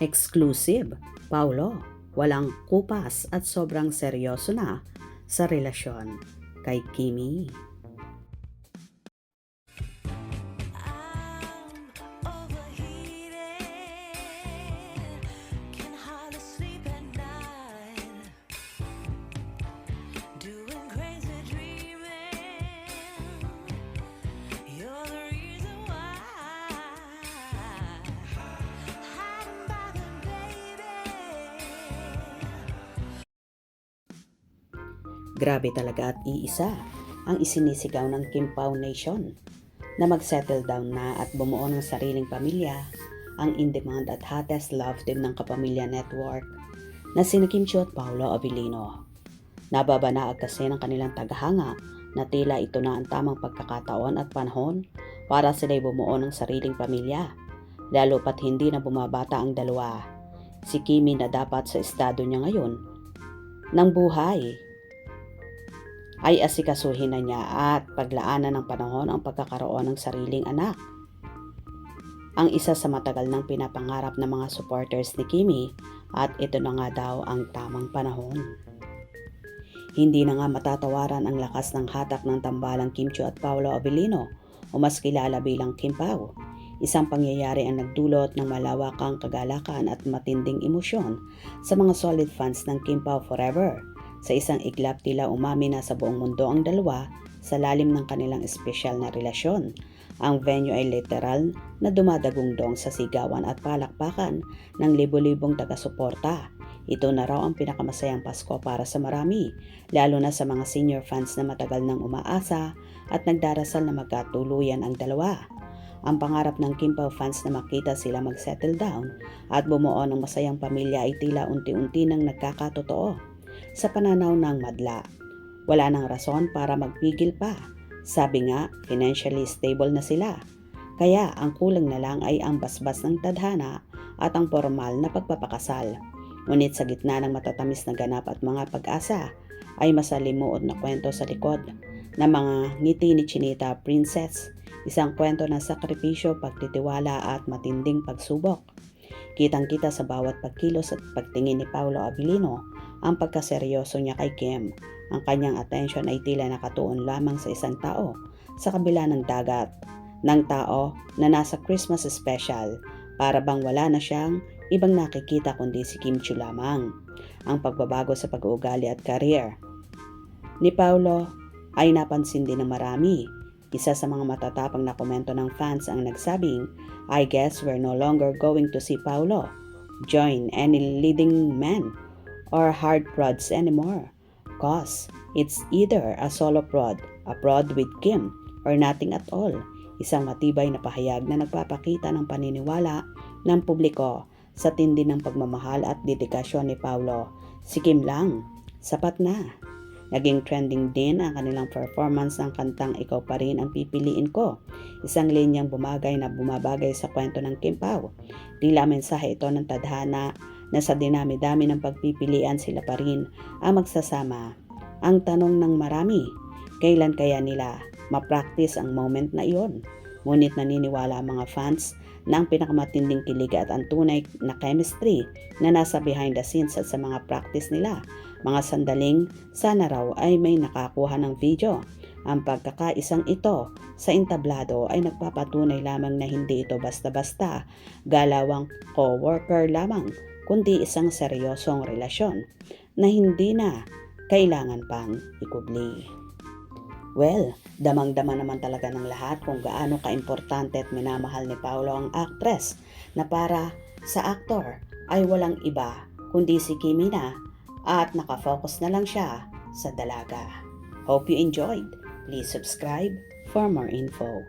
Exclusive, Paulo, walang kupas at sobrang seryoso na sa relasyon kay Kimi. Grabe talaga at iisa ang isinisigaw ng Kim Pao Nation na mag-settle down na at bumuo ng sariling pamilya, ang in-demand at hottest love team ng Kapamilya Network na sina Kim Chiu at Paolo Abilino. Nababanaag kasi ng kanilang tagahanga na tila ito na ang tamang pagkakataon at panahon para sila'y bumuo ng sariling pamilya, lalo pat hindi na bumabata ang dalawa. Si Kimi na dapat sa estado niya ngayon ng buhay ay asikasuhin na niya at paglaanan ng panahon ang pagkakaroon ng sariling anak. Ang isa sa matagal nang pinapangarap ng mga supporters ni Kimi at ito na nga daw ang tamang panahon. Hindi na nga matatawaran ang lakas ng hatak ng tambalang Kim Chiu at Paolo Abilino o mas kilala bilang Kim Pao. Isang pangyayari ang nagdulot ng malawakang kagalakan at matinding emosyon sa mga solid fans ng Kim Pao Forever. Sa isang iglap tila umamin na sa buong mundo ang dalawa sa lalim ng kanilang espesyal na relasyon. Ang venue ay literal na dumadagundong sa sigawan at palakpakan ng libo-libong taga-suporta. Ito na raw ang pinakamasayang Pasko para sa marami, lalo na sa mga senior fans na matagal nang umaasa at nagdarasal na magkatuluyan ang dalawa. Ang pangarap ng Kim Pao fans na makita sila mag-settle down at bumuo ng masayang pamilya ay tila unti-unti nang nagkakatotoo. Sa pananaw ng madla, wala nang rason para magpigil pa. Sabi nga, financially stable na sila. Kaya ang kulang na lang ay ang basbas ng tadhana at ang formal na pagpapakasal. Ngunit sa gitna ng matatamis na ganap at mga pag-asa, ay masalimuot na kwento sa likod ng mga ngiti ni Chinita Princess. Isang kwento ng sakripisyo, pagtitiwala at matinding pagsubok. Kitang-kita sa bawat pagkilos at pagtingin ni Paolo Abilino ang pagkaseryoso niya kay Kim. Ang kanyang atensyon ay tila nakatuon lamang sa isang tao sa kabila ng dagat, ng tao na nasa Christmas special, para bang wala na siyang ibang nakikita kundi si Kim Chiu lamang. Ang pagbabago sa pag-uugali at career ni Paolo ay napansin din ng marami. Isa sa mga matatapang na komento ng fans ang nagsabing, "I guess we're no longer going to see Paolo join any leading man or hard prods anymore. Cause it's either a solo prod, a prod with Kim, or nothing at all." Isang matibay na pahayag na nagpapakita ng paniniwala ng publiko sa tindi ng pagmamahal at dedikasyon ni Paolo. Si Kim lang, sapat na. Naging trending din ang kanilang performance ng kantang "Ikaw Pa Rin Ang Pipiliin Ko." Isang linyang bumagay na bumabagay sa kwento ng Kim Pao. Tila mensahe ito ng tadhana na sa dinami-dami ng pagpipilian sila pa rin ang magsasama. Ang tanong ng marami, kailan kaya nila ma-practice ang moment na iyon? Ngunit naniniwala ang mga fans na ang pinakamatinding kilig at ang tunay na chemistry na nasa behind the scenes at sa mga practice nila. Mga sandaling sana raw ay may nakakuha ng video. Ang pagkakaisang ito sa entablado ay nagpapatunay lamang na hindi ito basta-basta galawang co-worker lamang, kundi isang seryosong relasyon na hindi na kailangan pang ikubli. Well, damang-dama naman talaga ng lahat kung gaano kaimportante at minamahal ni Paolo ang actress na para sa aktor ay walang iba kundi si Kimi na at nakafocus na lang siya sa dalaga. Hope you enjoyed. Please subscribe for more info.